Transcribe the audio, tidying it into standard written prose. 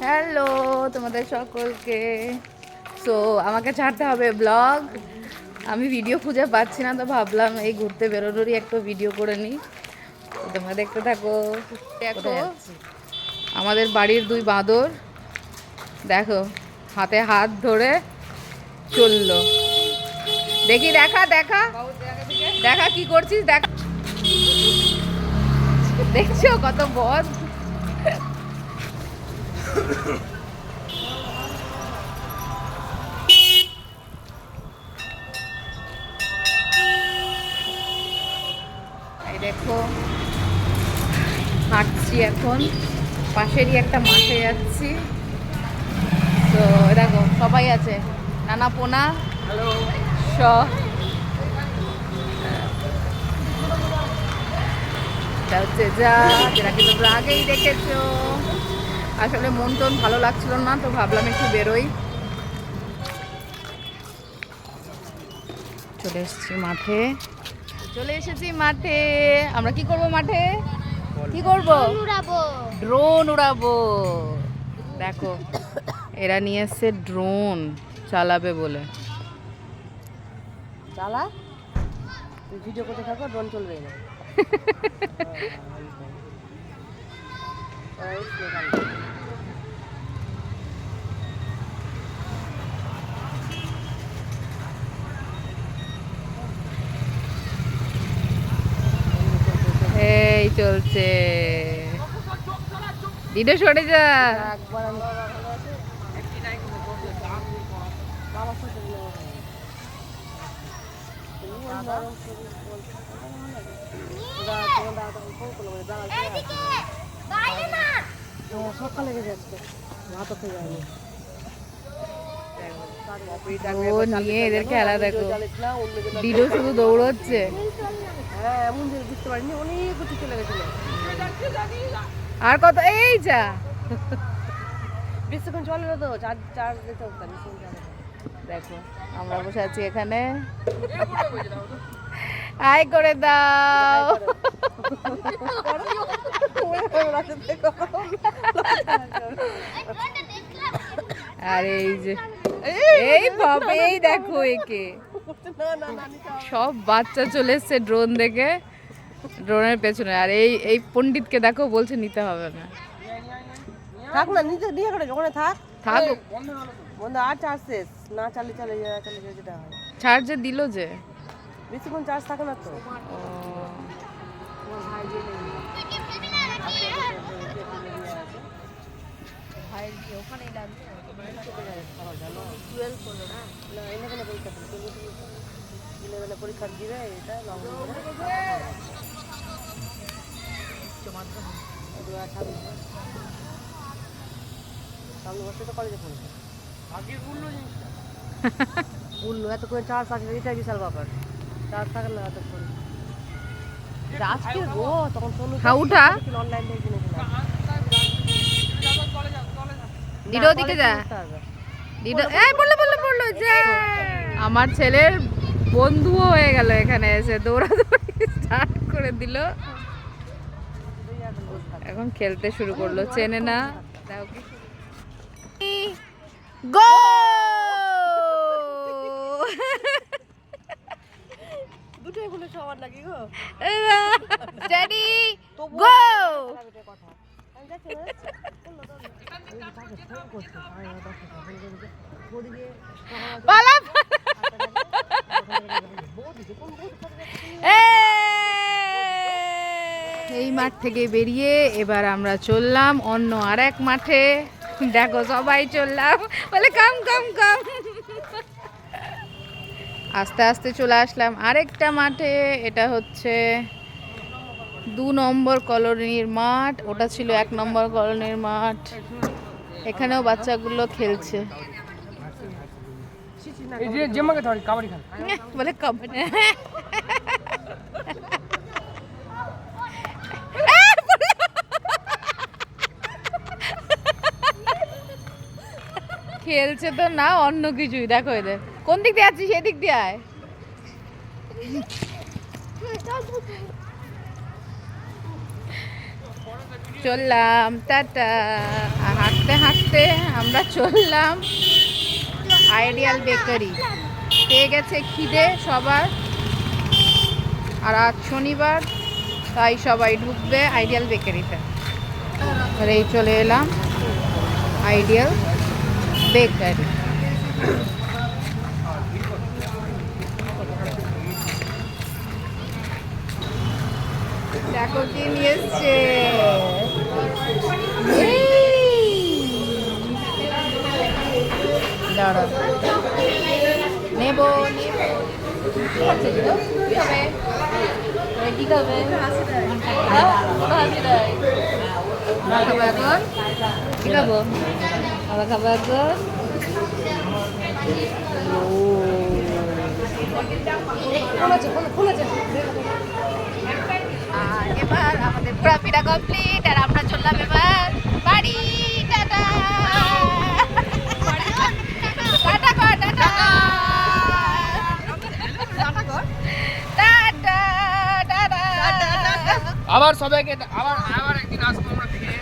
Hello তোমাদের সকলকে। So আমাকে ছাড়তে হবে ব্লগ, আমি ভিডিও খুঁজে পাচ্ছি না, তো ভাবলাম এই ঘুরতে বেরোনোরই একটা ভিডিও করে নিই। তোমরা দেখতে থাকো। দেখো আমাদের বাড়ির দুই বাঁদর, দেখো হাতে হাত ধরে চললো। দেখি দেখা দেখা দেখা কি করছিস, দেখ দেখছো কত বদ। এই দেখো হাঁটছি এখন, পাশেরই একটা মাঠে যাচ্ছি। তো দেখো সবাই আছে, নানা পোনা হচ্ছে যা, যেটাকে তোমরা আগেই দেখেছো। আসলে মন টন ভালো লাগছিল না, তো ভাবলাম একটু বেরোই। চলে এসেছি মাঠে, আমরা কি করব মাঠে, কি করব, ড্রোন উড়াবো। দেখো এরা নিয়ে এসছে ড্রোন চালাবে বলে। চালা, তুই ভিডিও করতে থাকো, ড্রোন চলবে না। এই চলছে, ডিডো সরে যা। একবার আমি সকালে লেগে যাচ্ছে, ভাত খেয়ে যায়নি। ও নিয়ে এদের খেলা দেখো, ডিডো শুধু দৌড়চ্ছে। হ্যাঁ এমন যে বুঝতে পারিনি, অনেক কিছু চলে গেছিল। আর কত, এই যা বেশিক্ষণ চলে না তো, চার্জ দিতে হতো বেশিক্ষণ চলে। দেখো আমরা বসে আছি এখানে, আয় করে দাও। আর এই যে এই ভাবে, এই দেখো একে, সব বাচ্চা চলে এসছে ড্রোন দেখে, ড্রোনের পেছনে। আর এই এই পণ্ডিতকে দেখো, বলছে নিতে হবে না। থাক না, নিচে নিয়ে করে ওখানে থাক, থাক বন্ধ। আর চার্জ শেষ না, চালিয়ে যেটা হয়। চার্জে দিল যে, বেশিক্ষণ চার্জ থাকে না তো। পরীক্ষা দিবে এটা সামনে বছর তো কলেজে পড়েছে। বললো এত করে চার্জ থাকে, এটা বিশাল ব্যাপার। চার্জ থাকে না এতক্ষণ। আজকে গো তখন উঠা অনলাইন থেকে কিনেছিলাম। ডিডো দিকে যা, ডিডো এই বললো যে আমার ছেলের বন্ধুও হয়ে গেল, এখানে এসে দৌড়াদৌড়ি স্টার্ট করে দিল, এখন খেলতে শুরু করলো, চেনে না। গো দুটোই বলে সবার নাকি গো, স্টেডি গো। এই মাঠ থেকে বেরিয়ে এবার আমরা চললাম অন্য আর এক মাঠে। দেখো সবাই চললাম, বলে কাম কাম কাম। আস্তে আস্তে চলে আসলাম আরেকটা মাঠে, এটা হচ্ছে 2 নম্বর কলোনির মাঠ, ওটা ছিল 1 নম্বর কলোনির মাঠ। এখানেও বাচ্চাগুলো খেলছে, বলে কাবাডি। খেলছে তো না, অন্য কিছুই। দেখো এদের কোন দিক দিয়ে আছিস, সেদিক দিয়ে আয়। চললাম, টাটা। হাঁটতে হাঁটতে আমরা চললাম আইডিয়াল বেকারি। পেয়ে গেছে খিদে সবার, আর আজ শনিবার, তাই সবাই ঢুকবে আইডিয়াল বেকারিতে। আর এই চলে এলাম আইডিয়াল বেকারি। দেখো কি নিয়ে এসছে। দাঁড়া নেবো নেবো। কি খাবে? খাবো এখন? কি খাবো? আবার খাবো এখন? আর এবার আমাদের ঘোরাফেরা কমপ্লিট, আর আমরা চললাম এবার বাড়ি। টাটা টাটা কর, টাটা টাটা টাটা। আবার সবাইকে আবার একদিন আসবো আমরা ফিরে।